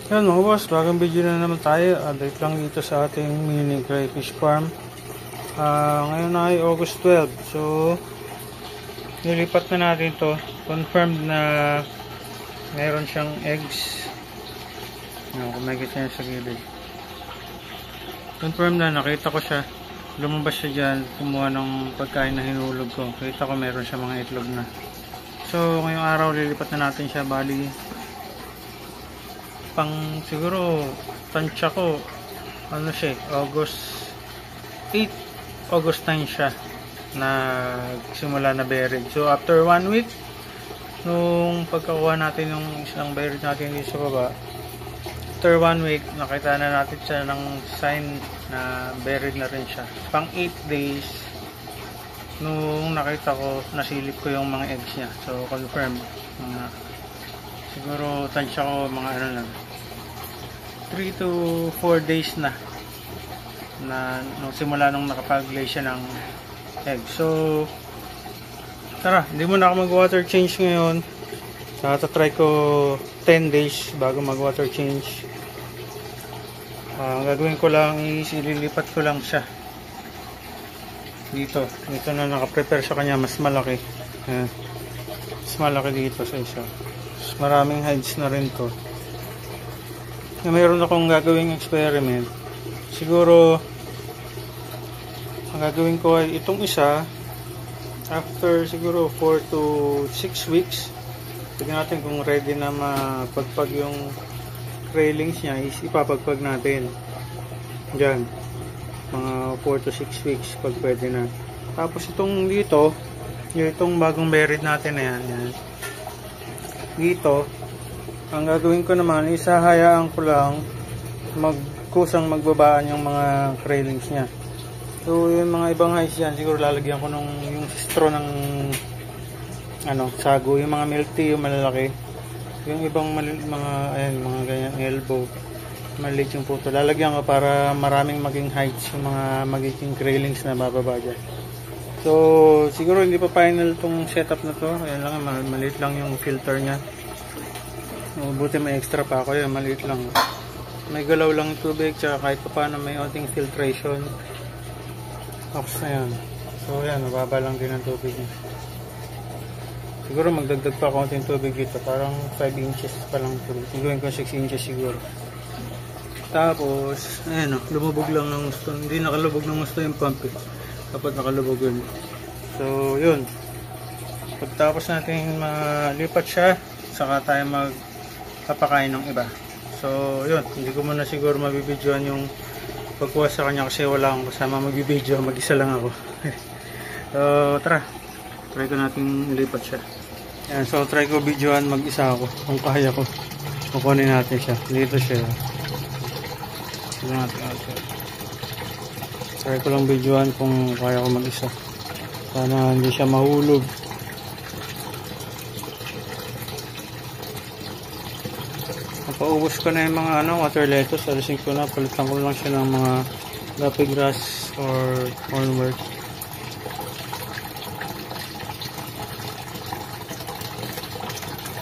Yan mga boss, bagong video na naman tayo. Update lang dito sa ating mini crayfish farm. Ngayon na ay August 12. So, nilipat na natin to. Confirmed na meron siyang eggs. Kung makikita niya sa gilid. Confirmed na, nakita ko siya. Lumabas siya dyan, kumuha ng pagkain na hinulog ko. Kita ko meron siya mga itlog na. So, ngayong araw lilipat na natin siya. Bali, siguro tansya ko ano siya, August 8, August 9 siya nagsimula na bearing. So after 1 week nung pagkakuha natin yung isang bearing natin dito sa baba, after 1 week nakita na natin siya ng sign na bearing na rin siya. Pang 8 days nung nakita ko, nasilip ko yung mga eggs niya. So confirm, siguro tansya ko mga ano lang, 3 to 4 days na nung simula nung nakapag-lay siya ng egg. So tara, hindi muna ako mag water change ngayon. Try ko 10 days bago mag water change. Ang gagawin ko lang is ililipat ko lang siya dito na nakaprepare sa kanya. Mas malaki, mas malaki dito sa isa. Mas maraming hides na rin to. Mayroon akong gagawing experiment. Siguro ang gagawin ko ay itong isa, after siguro 4 to 6 weeks, tignan natin kung ready na mapagpag yung railings niya. Is ipapagpag natin dyan mga 4 to 6 weeks pag pwede na. Tapos itong dito, itong bagong buried natin na yan, dito ang gagawin ko naman is hahayaan ko lang kusang magbabaan yung mga railings niya. So yung mga ibang hides yan, siguro lalagyan ko yung straw ng sago, yung mga milk tea, yung malalaki. Yung ibang mga ganyan elbow, maliit yung puto, lalagyan ko para maraming maging hides yung mga magiging railings na bababa dyan. So siguro hindi pa final tong setup na to. Ayan lang, maliit lang yung filter nya. Buti may extra pa ako, yun maliit lang. May galaw lang yung tubig, tsaka kahit pa paano may onting filtration. Tapos na yan. So yan, mababa lang din ang tubig niya. Siguro magdagdag pa konting tubig dito, parang 5 inches pa lang tubig. Gawin ko 6 inches siguro. Tapos ayan, lumubog lang ng gusto. Hindi nakalubog ng gusto yung pump eh. Dapat nakalubog yun. So yun, pagtapos natin malipat siya, saka tayo magpapakain ng iba. So yun, hindi ko muna siguro mabibidyoan yung pagkuha sa kanya kasi wala akong kasama magbibidyo, mag-isa lang ako. So tara, try ko natin ilipat siya. Yan, so try ko videoan mag-isa ako kung kaya ko. Kukunin natin siya. Dito siya. Try ko lang videoan kung kaya ko mag-isa. Sana hindi siya mahulog. Napaubos ko na yung mga water lettuce. Alisin ko na. Palitan ko lang siya ng mga guppy grass or cornwork.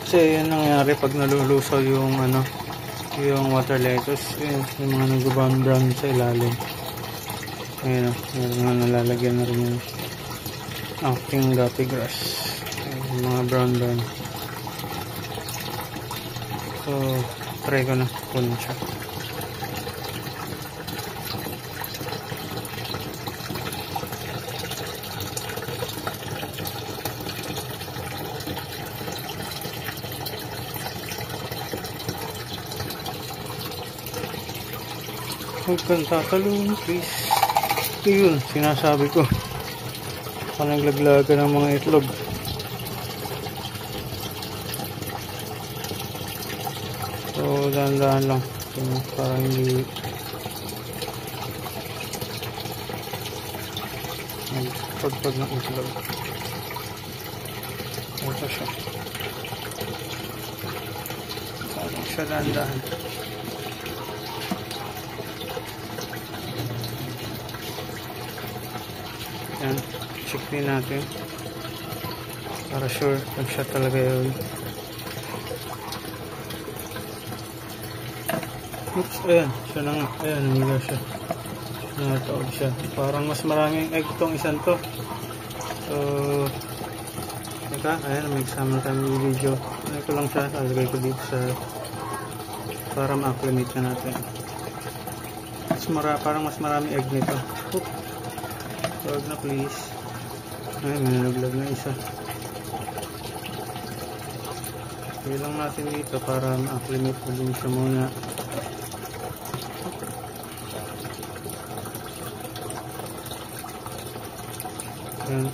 Kasi yan nangyari pag nalulusaw yung yung water lettuce. Yung mga nag-brown sa ilalim. Ayan, meron nga nalalagyan na rin yung aking guppy grass. Yung mga brown. So try ko na kunin siya. Huwag kang tatalong, please. Ito yun, sinasabi ko. Baka naglaglaga ng mga itlog. So, dahan-dahan lang. Para hindi pagpag ng itlog. Ito siya. Parang siya dahan-dahan. Yan, check din natin para sure pag siya talaga yun. Oops, ayan. Siya na nga. Ayan, nangila siya. Natawag siya. Parang mas maraming egg tong isang to. So, ayan, may example kami yung video. Ito lang siya. Alagay ko dito sa para ma-acclimate na natin. Parang mas maraming egg nito. Oop. Tawag na please. Ay, may nalaglag na isa. Lagay lang natin dito para ma-acclimate na din siya muna. Ayan.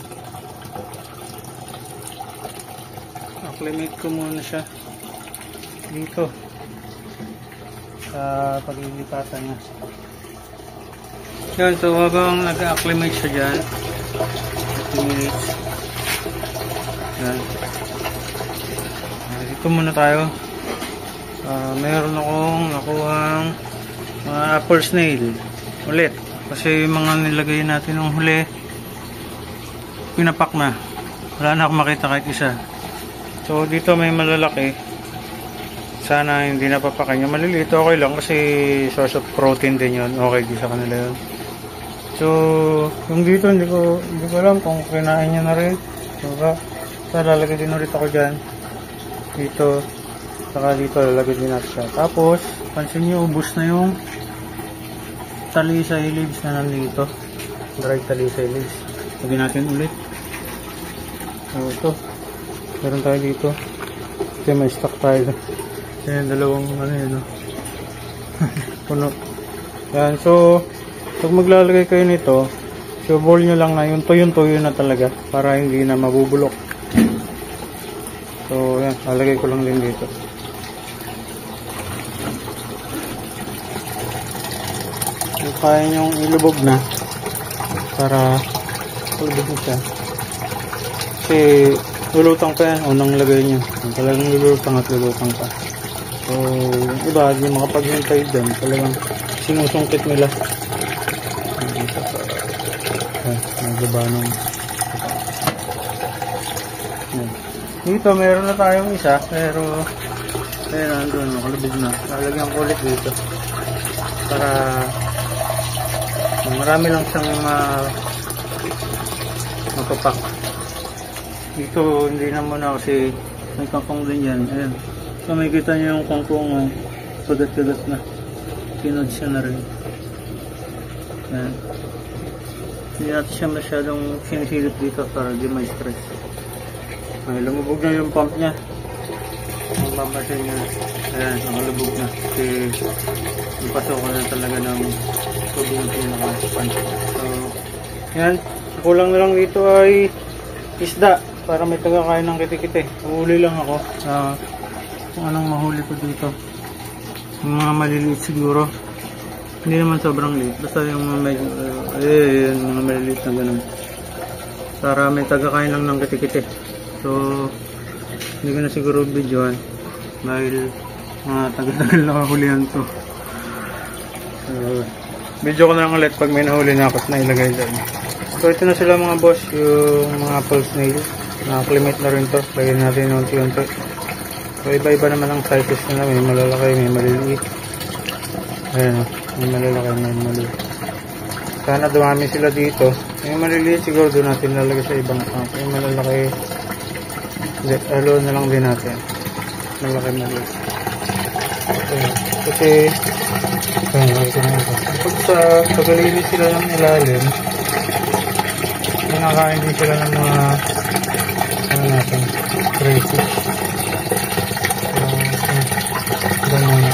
Acclimate ko muna siya dito sa paglilipatan niya. Yan, so habang nag-acclimate siya dyan 30 minutes. Yan. Dito muna tayo. Meron akong nakuhang mga apple snail ulit kasi yung mga nilagay natin ng huli pinapak na, wala na akong makita kahit isa. So dito may malalaki, sana hindi napapakan yung maliliit. Okay lang kasi source of protein din yun, okay din sa kanila yun. So yung dito hindi ko alam kung kinain niya na rin. So lalagay din ulit ako dyan dito, saka dito lalagay din natin siya. Tapos pansin nyo, ubos na yung talisay leaves na nandito, dried talisay leaves. Lagyan natin ulit. So ito, meron tayo dito. Ito may stock tayo. Ayan, dalawang ano yun, no? Puno. Yan, so pag maglalagay kayo nito, so bowl nyo lang na yung tuyo na talaga para hindi na mabubulok. So yan, lalagay ko lang din dito. So, kaya nyong ilubog na para ilubog na siya. Kasi lulutang pa yan, unang lagay nyo. Talagang lulutang at lulutang pa. So yung iba, yung makapaghintay din, talagang sinusungkit nila. Nagbabanong. Dito meron na tayong isa, pero ayun, nandun, nakalubog na. Lalagyan ko ulit dito para marami lang siyang mapapak. Dito hindi na muna kasi may kangkong din yan. Ayan. So may kita nyo yung kangkong kagat-kagat na. Pinod siya na rin. Ayan. Hindi natin siya masyadong sinisilip dito para di may stress. Ay, lumubog na yung pump niya. Ang pampasin niya. Ayan, nakalubog na. Kasi ipasokan na talaga ng tubig yung pinaka-punch. So, yan. Kulang na lang dito ay isda para may tagakain ng kitikite. Uhuli lang ako kung anong mahuli ko dito. Yung mga maliliit siguro. Hindi naman sobrang liit. Basta yung mga medyo mga maliliit na ganun. Para may tagakain lang ng kitikite. So hindi ko na siguro videoan dahil mga tagal-tagal nakahulihan to. So video ko na lang ulit pag may nahuli na ako na ilagay dyan. So ito na sila mga boss, yung mga apple snail. Naka-acclimate na rin to. Lagyan natin unti-unti. So iba-iba naman ang sizes nila. May malalaki, may maliliit. Ayan o. May malalaki, may maliliit. Sana dumami sila dito. Yung maliliit siguro doon natin lalagay sa ibang tank. Yung malalaki, halo na lang din natin. Malaki maliit. Ayan. Kasi pag sa pagalinis sila ng ilalim, nakakain din sila ng mga ano natin, crayfish. Ganun na.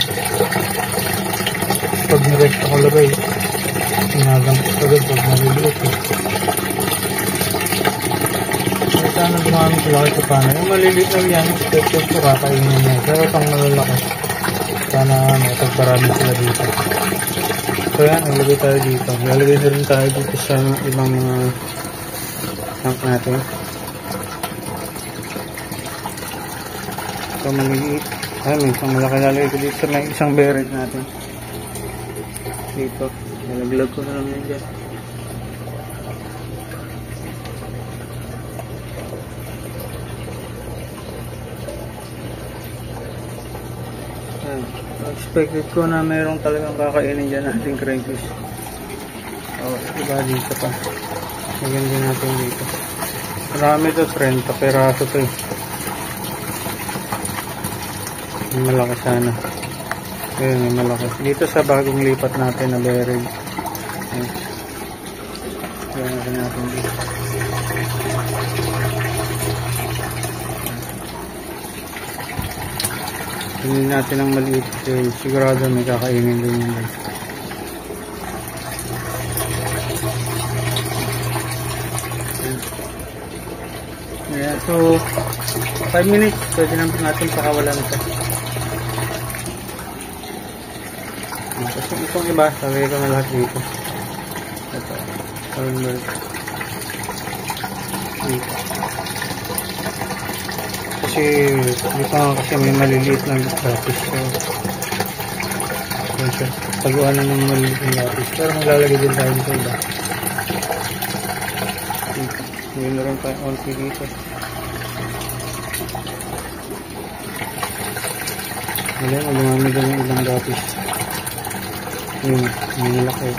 Pag nirest ako lagay, sinagang ko agad pag maliliit. Kaya sana dumami sila kahit paano. Yung maliliit lang yan, expected ko kakainin niya. Pero itong malalaki, sana makapagparami sila dito. So yan, nalagay tayo dito. Nalagay na rin tayo dito sa ibang mga tank natin. So maliliit. Ay, may isang malaki lalagay ko dito sa may isang beret natin. Dito. Nalaglag ko na lang yan dyan. Expected ko na mayroong talagang kakainin dyan nating crayfish. Diba dito pa. Lagyan din natin dito. Marami ito, 30 peraso ito eh. Malaki sana. Ayun, may malaki. Dito sa bagong lipat natin na bearing. Lagyan natin dito. Tingin natin ang maliit. Sigurado may kakainin din yun guys. Ayan, so 5 minutes pwede natin pakawalan ito. Tapos itong iba sabi ko na lahat dito. Ito dito. Kasi dito kasi may maliliit na lapis, so taguan na ng maliliit na lapis, pero maglalagay din tayo dito iba. Hindi na rin tayo onti dito. Wala, lumami din yung ibang lapis. Yun, may malaki.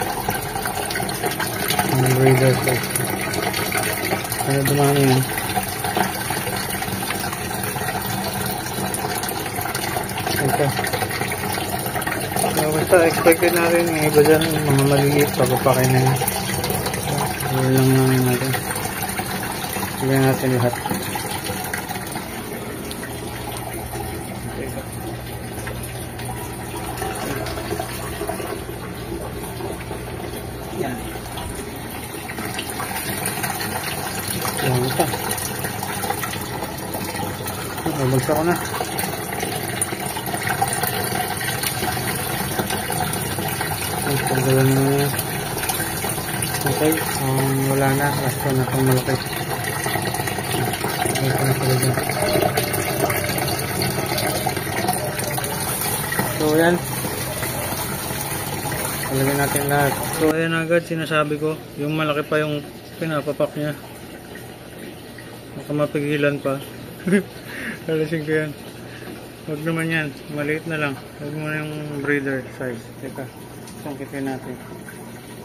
Ang radar size. Kaya dumami yun. Ito. So, basta expected natin yung iba dyan, mga maliliit, papapakain na yun. Wala lang namin natin. Tignan natin lahat. Yan. Yan ito. Babagsak ko na. Pagdalan na yan. Okay. Wala na. Basta na itong malaki. Ito na pala dyan. So yan. Talagyan natin lahat. So ayan agad sinasabi ko. Yung malaki pa yung pinapapak niya. Baka mapigilan pa. Kalasin ko yan. Huwag naman yan. Maliit na lang. Huwag mo na yung breeder size. Teka. Sangkitin natin.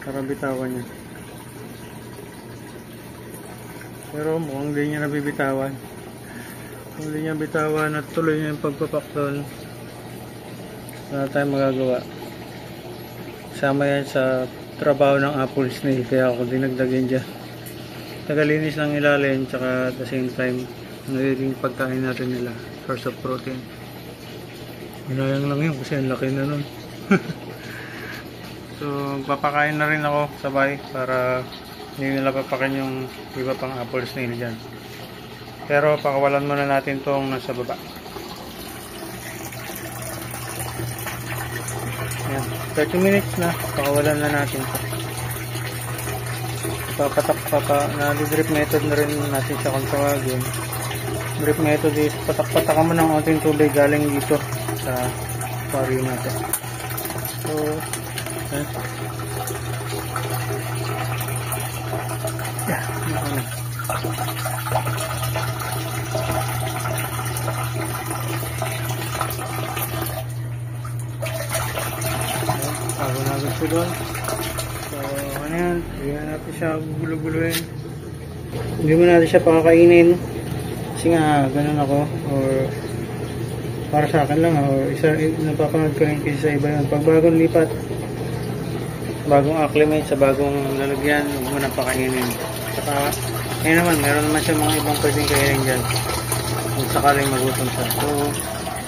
Para bitawan niya. Pero mukhang hindi niya nabibitawan. Kung hindi niya bitawan at tuloy niya yung pagpapak doon, wala tayong magagawa. Sama yan sa trabaho ng apple snail, kaya ako dinagdagan dyan. Tagalinis ng ilalim, tsaka at the same time nagiging pagkain natin nila, source of protein. Hinayang lang yun kasi ang laki na nun. So papakain na rin ako sabay para hindi nila papakin yung iba pang apple snail dyan. Pero pakawalan muna natin tong nasa baba. Ayan, 30 minutes na, pakawalan na natin. Na-drip method na rin natin siya kung tawagin. Drip method is patak-patakan mo ng onting tubig galing dito sa aquarium natin. So ayan. Bago na gusto doon. So ano yan, hindi na natin siya gulo-guloin. Hindi mo natin siya pakakainin kasi nga ganun ako, or para sa akin lang, or isa napapanood ko rin kasi sa iba yun. Pag bagong lipat, bagong acclimate sa bagong lalagyan, huwag mo na pakainin. Saka ngayon naman, meron naman siya mga ibang pwedeng kainin dyan kung sakaling magutom siya. So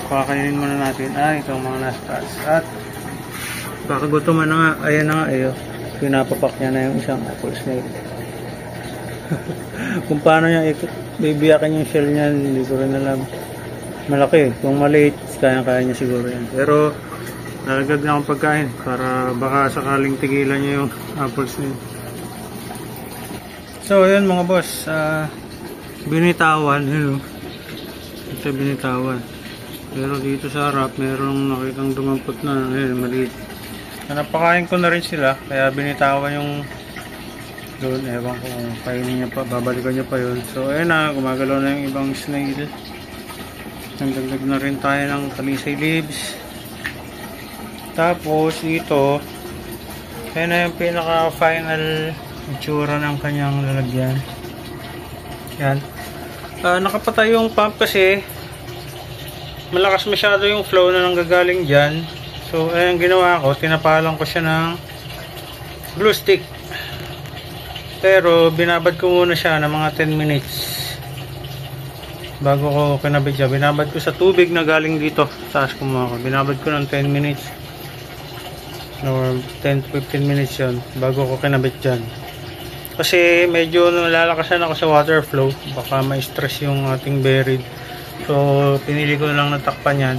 pakakainin muna natin itong mga nasa taas. At pakagutuman na nga, ayan na nga, pinapapak niya na yung isang apple snail. Kung paano niya bibiyakin yung shell niya, hindi ko rin alam. Malaki, kung maliit, kaya niya siguro yan. Pero nalagag na akong pagkain para baka sakaling tigilan niya yung apple snail. So ayun mga boss, binitawan, ito binitawan. Pero dito sa harap, merong nakitang dumampot na, maliit. Napakain ko na rin sila, kaya binitawan yung doon, ewan ko kung kainin niya pa, babalikan niya pa yun. So ayun na, gumagalaw na yung ibang snail. Nagdagdag na rin tayo ng talisay leaves. Tapos dito, ayan na yung pinaka final itsura ng kanyang lalagyan. Yan. Nakapatay yung pump kasi malakas masyado yung flow na nanggagaling dyan. So ayan ginawa ko, tinapalan ko siya ng glue stick. Pero binabad ko muna siya ng mga 10 minutes bago ko kinabit siya. Binabad ko sa tubig na galing dito. Taas ko muna ako. Binabad ko ng 10 minutes or 10 to 15 minutes yun bago ko kinabit dyan. Kasi medyo nalalakasan ako sa water flow. Baka ma-stress yung ating bearing. So pinili ko na lang natakpan yan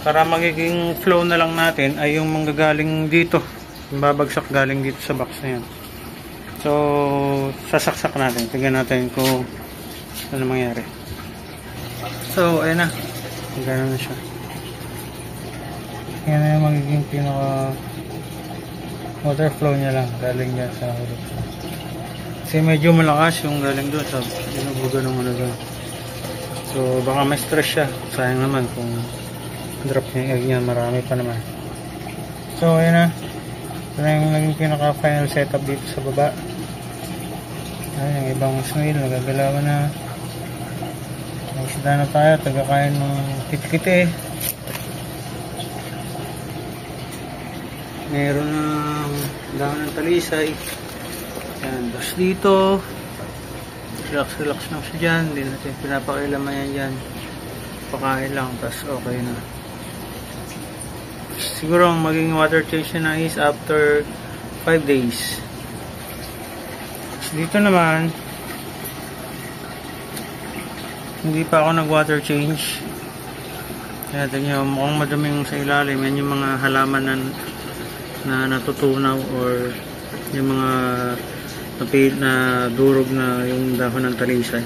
para magiging flow na lang natin ay yung manggagaling dito. Yung babagsak galing dito sa box na yan. So sasaksak natin. Tingnan natin kung ano mangyari. So ayan na. Gano'n na siya. Yan na yung magiging pinaka water flow niya lang galing niya sa hulog. Kasi medyo malakas yung galing doon sa binubuga ng ano doon. So baka may stress siya. Sayang naman kung drop niya yung egg niya. Marami pa naman. So ayan na. Ito na yung naging pinaka final setup dito sa baba. Ayan yung ibang snail. Nagagalawan na. Isda na tayo. Tagakain ng kiti-kiti. Meron ng dahon ng talisay. Yan, tapos dito relax lang siya dyan. Hindi natin pinapakailaman yan dyan. Pakain lang, tapos okay na. Siguro ang maging water change na is after 5 days. Tapos dito naman hindi pa ako nag water change. Kaya tingnan nyo, mukhang madaming sa ilalim. Yan yung mga halaman na natutunaw or yung mga na durog na yung dahon ng talisay.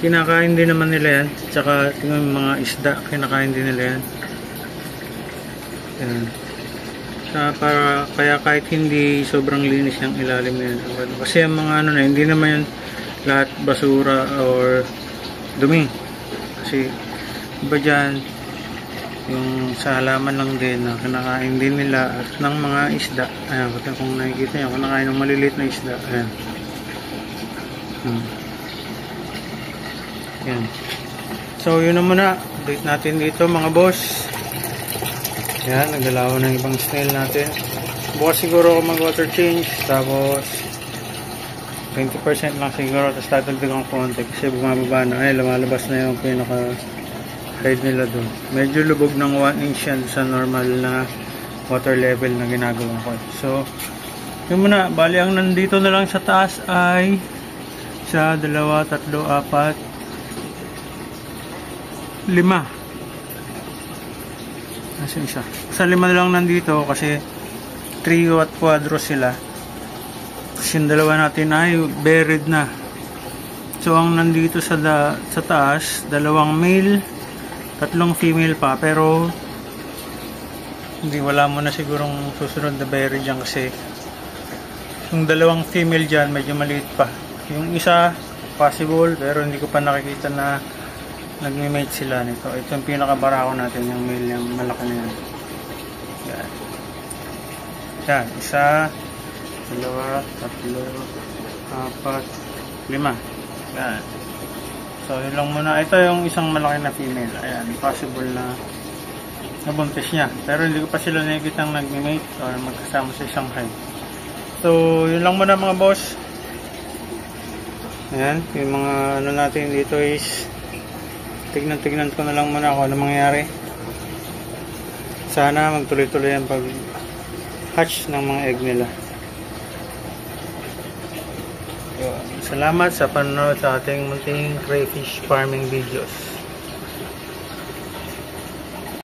Kinakain din naman nila yan. Tsaka tingnan yung mga isda, kinakain din nila yan. Yan. Kaya kahit hindi sobrang linis yung ilalim na yan. Kasi yung mga ano na, hindi naman yun lahat basura or dumi. Kasi iba dyan yung sa halaman lang din na kinakain din nila at ng mga isda. Ayan, kung nakikita nyo, kinakain ng maliliit na isda. Ayan. Ayan. So yun na muna, update natin dito mga boss. Ayan, naggalaw ng ibang snail natin. Bukas siguro ako mag water change, tapos 20% lang siguro, tapos tatagdagan ko konti kasi bumababa na. Ay, lumalabas na yung pinaka hide nila doon. Medyo lubog ng 1 inch yan sa normal na water level na ginagawa ko. So yun muna, bali ang nandito na lang sa taas ay sa 2, 3, 4, 5. Nasa isa. Sa 5 na lang nandito kasi 3 quadro sila. Kasi yung dalawa natin ay buried na. So ang nandito sa taas, 2 male, 3 female pa, pero hindi, wala mo na sigurong susunod na berry dyan kasi yung 2 female dyan medyo maliit pa. Yung isa possible, pero hindi ko pa nakikita na nagme-mate sila nito. Ito yung pinakabarako natin, yung male, yung malaki na yan. Yan. Yan, 1, 2, 3, 4, 5. Yan. So yun lang muna. Ito yung isang malaki na female. Ayan, possible na nabuntis niya. Pero hindi ko pa sila nakikitang nagme-mate or magkasama sa isang hive. So yun lang muna mga boss. Ayan, yung mga ano natin dito is tignan ko na lang muna kung ano mangyayari. Sana magtuloy-tuloy ang pag hatch ng mga egg nila. Salamat sa panonood sa ating munting crayfish farming videos.